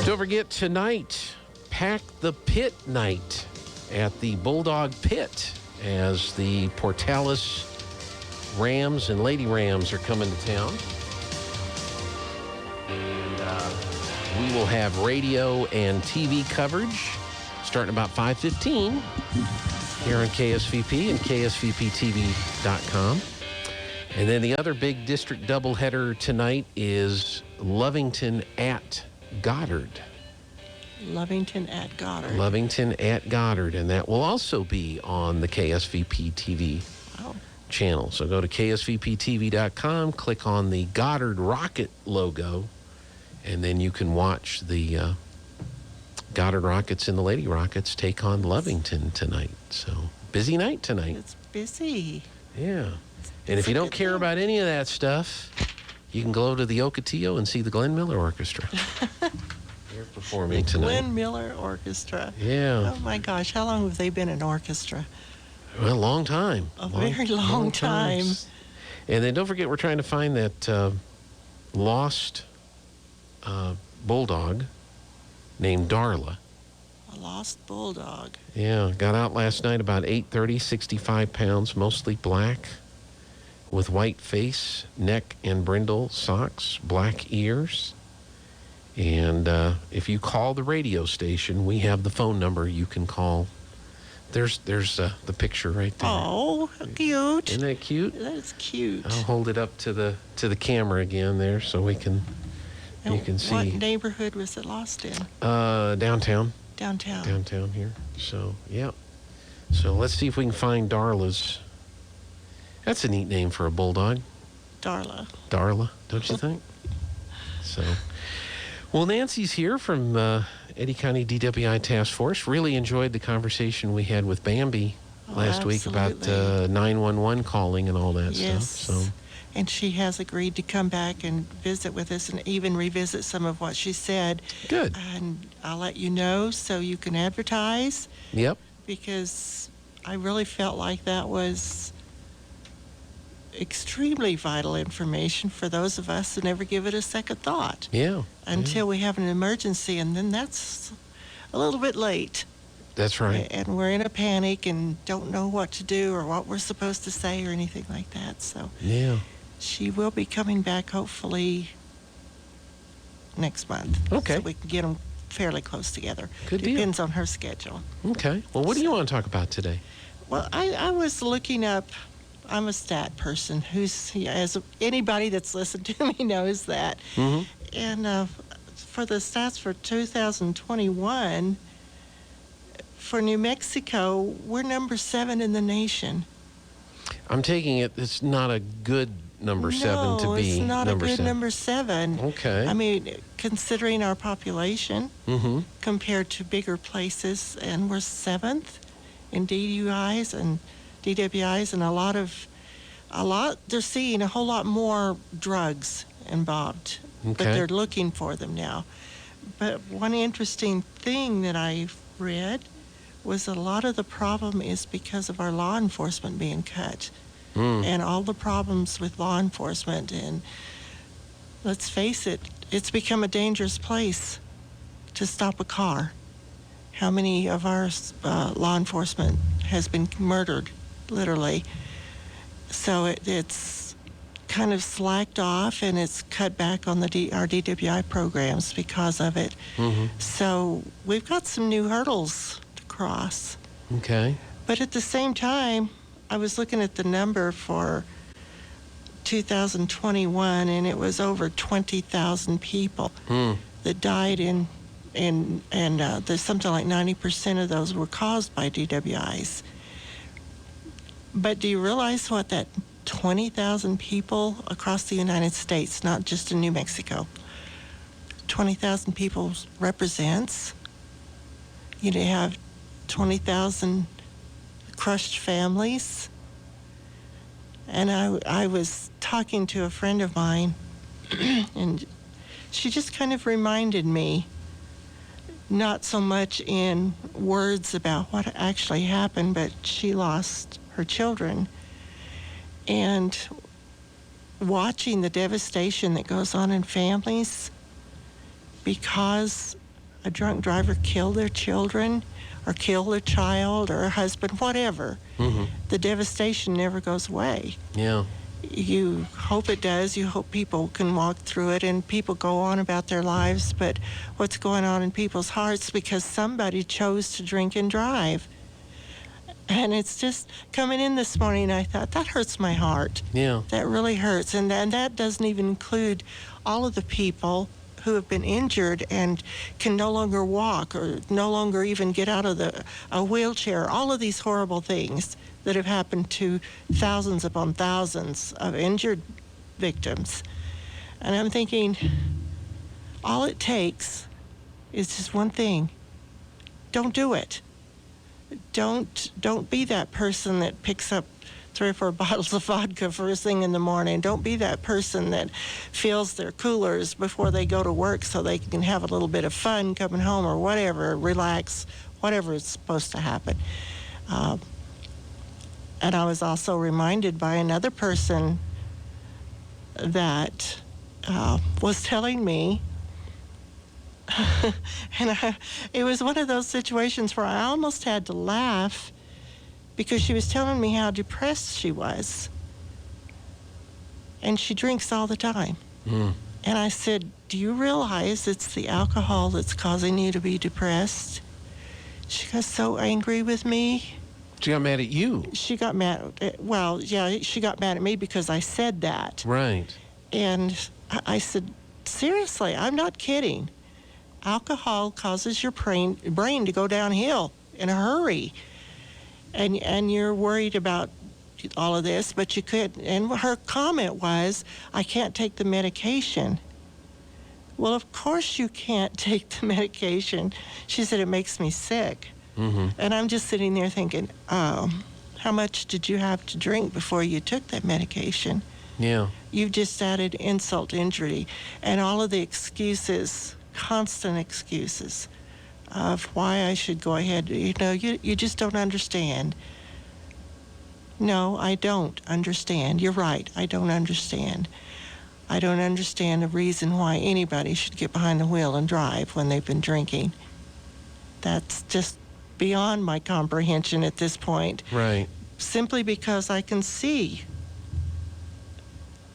Don't forget tonight, Pack the Pit night at the Bulldog Pit as the Portales Rams and Lady Rams are coming to town. And we will have radio and TV coverage starting about 5:15 here on KSVP and KSVPTV.com. And then the other big district doubleheader tonight is Lovington at Goddard. Lovington at Goddard. Lovington at Goddard. And that will also be on the KSVP TV channel. So go to KSVPTV.com, click on the Goddard Rocket logo, and then you can watch the Goddard Rockets and the Lady Rockets take on Lovington tonight. So busy night tonight. It's busy. Yeah. And if you don't care about any of that stuff, you can go to the Ocotillo and see the Glenn Miller Orchestra. They're performing tonight. Glenn Miller Orchestra. Yeah. Oh, my gosh. How long have they been an orchestra? Well, a long time. A very long time. And then don't forget, we're trying to find that lost bulldog named Darla. A lost bulldog. Yeah. Got out last night about 8:30, 65 pounds, mostly black, with white face, neck and brindle socks, black ears. And if you call the radio station, we have the phone number you can call. There's the picture right there. Oh, cute. Isn't that cute? That's cute. I'll hold it up to the camera again there so you can see. What neighborhood was it lost in? Downtown. Downtown. Downtown here. So, yeah. So let's see if we can find Darla's. That's a neat name for a bulldog. Darla. Darla, don't you think? So, well, Nancy's here from Eddy County DWI Task Force. Really enjoyed the conversation we had with Bambi last week about 911 calling and all that stuff. So, and she has agreed to come back and visit with us and even revisit some of what she said. Good. And I'll let you know so you can advertise. Yep. Because I really felt like that was extremely vital information for those of us who never give it a second thought. Yeah. Until we have an emergency, and then that's a little bit late. That's right. And we're in a panic and don't know what to do or what we're supposed to say or anything like that. So yeah, she will be coming back hopefully next month. Okay. So we can get them fairly close together. Good deal. Depends on her schedule. Okay. Well, what do you want to talk about today? Well, I was looking up. I'm a stat person as anybody that's listened to me knows that. Mm-hmm. And for the stats for 2021, for New Mexico, we're number 7 in the nation. I'm taking it's not a good number 7 to be it's not number a good 7. number 7. Okay. I mean, considering our population compared to bigger places, and we're 7th in DUIs and DWIs, and they're seeing a whole lot more drugs involved, but they're looking for them now. But one interesting thing that I read was a lot of the problem is because of our law enforcement being cut, and all the problems with law enforcement. And let's face it, it's become a dangerous place to stop a car. How many of our law enforcement has been murdered, literally? So it's kind of slacked off, and it's cut back on our DWI programs because of it. So we've got some new hurdles to cross. Okay. But at the same time, I was looking at the number for 2021, and it was over 20,000 people that died and there's something like 90% of those were caused by DWIs. But do you realize what that 20,000 people across the United States, not just in New Mexico, 20,000 people represents? You have 20,000 crushed families. And I was talking to a friend of mine, and she just kind of reminded me, not so much in words about what actually happened, but she lost her children. And watching the devastation that goes on in families because a drunk driver kill their children or kill their child or a husband, whatever, the devastation never goes away. Yeah. You hope it does. You hope people can walk through it and people go on about their lives, but what's going on in people's hearts because somebody chose to drink and drive. And it's just coming in this morning, I thought, that hurts my heart. Yeah. That really hurts. And that doesn't even include all of the people who have been injured and can no longer walk or no longer even get out of a wheelchair. All of these horrible things that have happened to thousands upon thousands of injured victims. And I'm thinking, all it takes is just one thing. Don't do it. Don't be that person that picks up 3 or 4 bottles of vodka first thing in the morning. Don't be that person that fills their coolers before they go to work so they can have a little bit of fun coming home or whatever, relax, whatever is supposed to happen. And I was also reminded by another person that was telling me, and it was one of those situations where I almost had to laugh because she was telling me how depressed she was. And she drinks all the time. And I said, do you realize it's the alcohol that's causing you to be depressed? She got so angry with me. She got mad at you. She got mad. Well, yeah, she got mad at me because I said that. Right. And I said, seriously, I'm not kidding. Alcohol causes your brain to go downhill in a hurry. And you're worried about all of this, but you could. And her comment was, I can't take the medication. Well, of course you can't take the medication. She said, it makes me sick. And I'm just sitting there thinking, how much did you have to drink before you took that medication? Yeah. You've just added insult to injury. And all of the excuses, constant excuses of why I should go ahead. You just don't understand. No, I don't understand. You're right. I don't understand. I don't understand the reason why anybody should get behind the wheel and drive when they've been drinking. That's just beyond my comprehension at this point. Right. Simply because I can see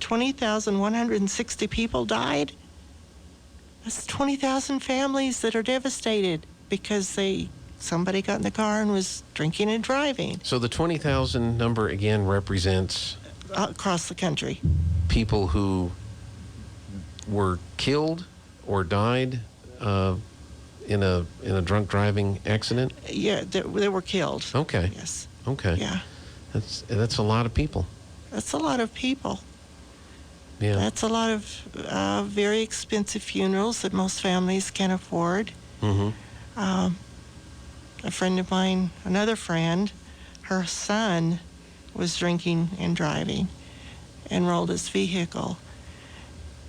20,160 people died. That's 20,000 families that are devastated because somebody got in the car and was drinking and driving. So the 20,000 number again represents across the country. People who were killed or died in a drunk driving accident? Yeah, they were killed. Okay. Yes. Okay. Yeah. That's a lot of people. That's a lot of people. Yeah. That's a lot of very expensive funerals that most families can't afford. A friend of mine, another friend, her son was drinking and driving and rolled his vehicle.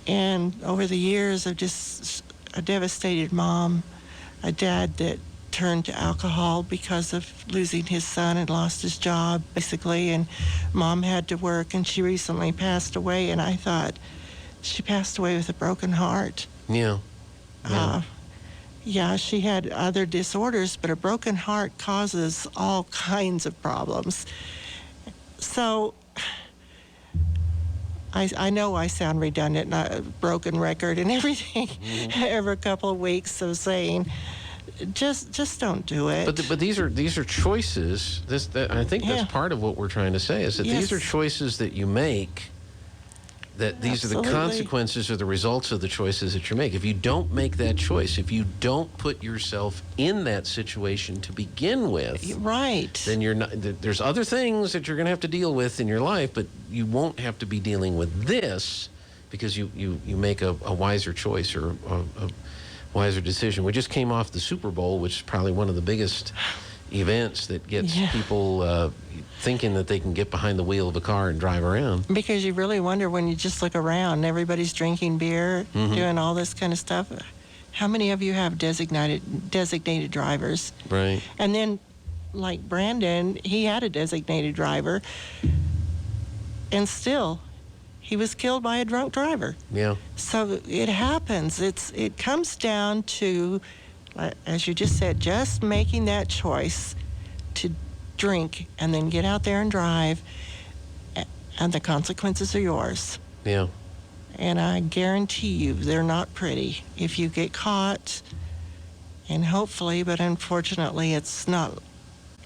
And over the years of just a devastated mom, a dad that turned to alcohol because of losing his son and lost his job, basically, and mom had to work, and she recently passed away, and I thought, she passed away with a broken heart. Yeah. Yeah, she had other disorders, but a broken heart causes all kinds of problems. So I know I sound redundant, not a broken record and everything, every couple of weeks of saying, just don't do it. But these are choices. I think that's part of what we're trying to say is that these are choices that you make. That these are the consequences or the results of the choices that you make. If you don't make that choice, if you don't put yourself in that situation to begin with, right, then you're not. There's other things that you're going to have to deal with in your life, but you won't have to be dealing with this because you make a wiser choice or a wiser decision. We just came off the Super Bowl, which is probably one of the biggest events that gets people thinking that they can get behind the wheel of a car and drive around. Because you really wonder when you just look around, everybody's drinking beer, doing all this kind of stuff. How many of you have designated drivers? Right. And then, like Brandon, he had a designated driver, and still, he was killed by a drunk driver. Yeah. So it happens. It comes down to as you just said, just making that choice to drink and then get out there and drive, and the consequences are yours. Yeah. And I guarantee you, they're not pretty. If you get caught, and hopefully, but unfortunately, it's not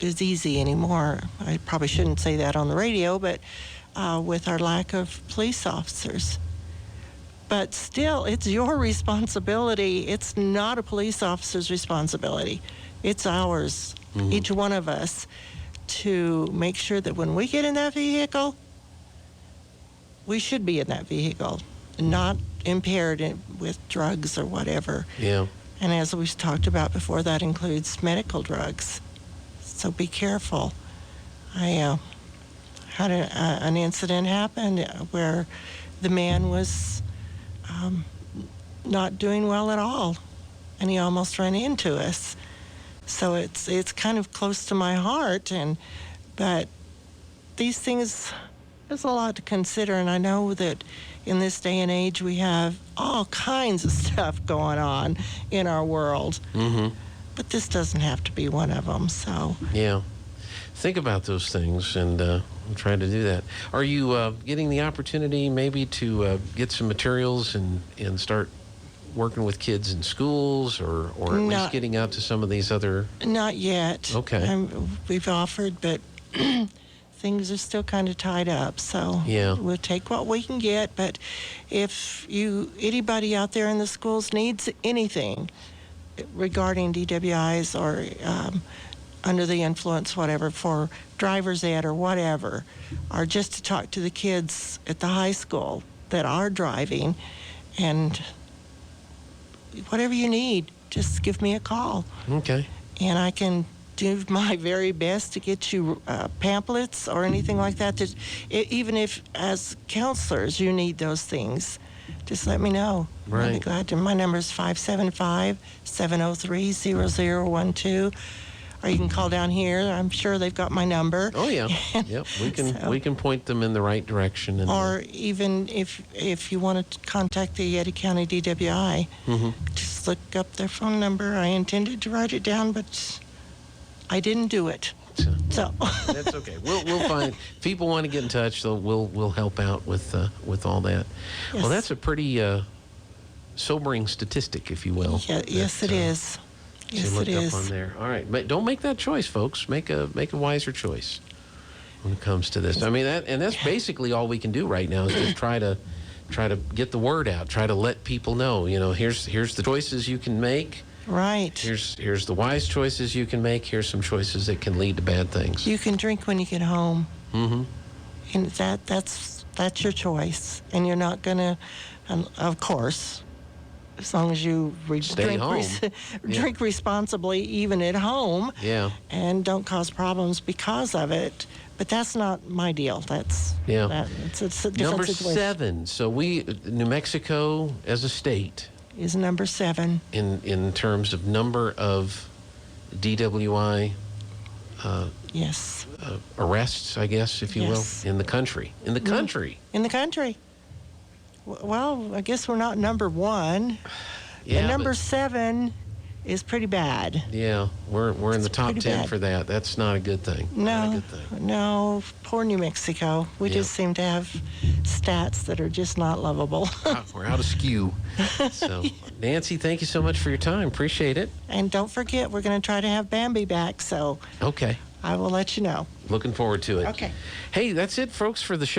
as easy anymore. I probably shouldn't say that on the radio, but with our lack of police officers. But still, it's your responsibility. It's not a police officer's responsibility. It's ours, each one of us, to make sure that when we get in that vehicle, we should be in that vehicle, not impaired with drugs or whatever. Yeah. And as we've talked about before, that includes medical drugs. So be careful. I had an incident happen where the man was not doing well at all, and he almost ran into us. So it's kind of close to my heart, but these things, there's a lot to consider, and I know that in this day and age we have all kinds of stuff going on in our world. Mm-hmm. But this doesn't have to be one of them, so. Yeah. Think about those things and try to do that. Are you getting the opportunity maybe to get some materials and start working with kids in schools or at least getting out to some of these other? Not yet. Okay. We've offered, but things are still kind of tied up, so yeah. We'll take what we can get. But if anybody out there in the schools needs anything regarding DWIs or under the influence, whatever, for driver's ed or whatever, or just to talk to the kids at the high school that are driving, and whatever you need, just give me a call. Okay. And I can do my very best to get you pamphlets or anything like that. Even if, as counselors, you need those things, just let me know. Right. I'll be glad to. My number is 575-703-0012. Or you can call down here. I'm sure they've got my number. Oh yeah. Yep. We can point them in the right direction. Or even if you want to contact the Yeti County DWI, just look up their phone number. I intended to write it down, but I didn't do it. So that's okay. We'll find. If people want to get in touch, so we'll help out with all that. Yes. Well, that's a pretty sobering statistic, if you will. Yeah, yes, it is. Yes, look it is. up on there. All right, but don't make that choice, folks. Make a wiser choice when it comes to this. I mean, that's basically all we can do right now is just try to get the word out. Try to let people know. You know, here's the choices you can make. Right. Here's the wise choices you can make. Here's some choices that can lead to bad things. You can drink when you get home. Mm-hmm. And that's your choice. And you're not gonna, of course, as long as you drink responsibly, even at home. Yeah. And don't cause problems because of it. But that's not my deal. It's a different number situation. 7. So New Mexico as a state is number 7 in terms of number of DWI. Yes. Arrests, I guess, if you will, in the country. In the country. In the country. Well, I guess we're not number 1. Yeah, and number 7 is pretty bad. Yeah, we're in the top 10 for that. That's not a good thing. No, poor New Mexico. We just seem to have stats that are just not lovable. We're out of skew. So, Nancy, thank you so much for your time. Appreciate it. And don't forget, we're going to try to have Bambi back. So okay, I will let you know. Looking forward to it. Okay. Hey, that's it, folks, for the show.